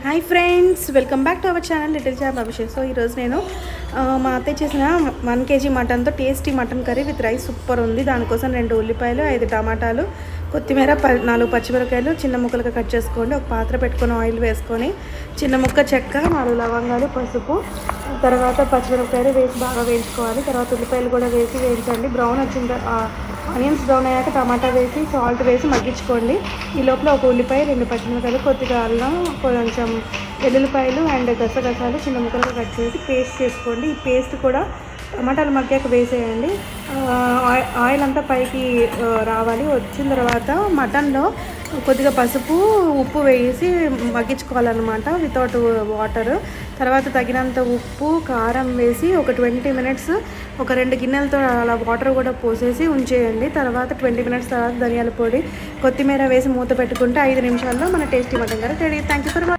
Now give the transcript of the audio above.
Hi friends, welcome back to our channel little job Abhishek. So ఈరోజు నేను మా అత్తయ్య చేసిన 1 kg మటన్తో tasty mutton curry with rice super ఉంది. దానికోసం 2 ఉల్లిపాయలు, 5 టమాటాలు, కొత్తిమీర, 4 పచ్చిమిరపకాయలు చిన్న ముక్కలుగా కట్ చేసుకోండి. ఒక పాత్ర పెట్టుకొని ఆయిల్ వేసుకొని చిన్న ముక్క చెక్క, 4 లవంగాలు, పసుపు, తర్వాత పచ్చిమిరపకాయలు వేసి బాగా వేయించుకోవాలి. తర్వాత ఉల్లిపాయలు కూడా వేసి వేయించండి. బ్రౌన్ వచ్చిన ఆనియన్స్ బ్రౌన్ అయ్యాక టమాటా వేసి సాల్ట్ వేసి మగ్గించుకోండి. ఈ లోపల ఒక ఉల్లిపాయ, 2 పచ్చిమిరపకాయలు, కొద్దిగా అల్లం, కొంచెం వెల్లుల్లిపాయలు అండ్ గసగసాలు చిన్న ముక్కలుగా కట్ చేసి పేస్ట్ చేసుకోండి. ఈ పేస్ట్ కూడా టమాటాలు మగ్గాక వేసేయండి. ఆయిల్ అంతా పైకి రావాలి. వచ్చిన తర్వాత మటన్లో కొద్దిగా పసుపు, ఉప్పు వేసి మగ్గించుకోవాలన్నమాట వితౌట్ వాటర్. తర్వాత తగినంత ఉప్పు, కారం వేసి ఒక 20 minutes ఒక 2 గిన్నెలతో అలా వాటర్ కూడా పోసేసి ఉంచేయండి. తర్వాత 20 minutes తర్వాత ధనియాల పొడి, కొత్తిమీర వేసి మూత పెట్టుకుంటే 5 నిమిషాల్లో మన tasty mutton curry ready. Thank you for watching.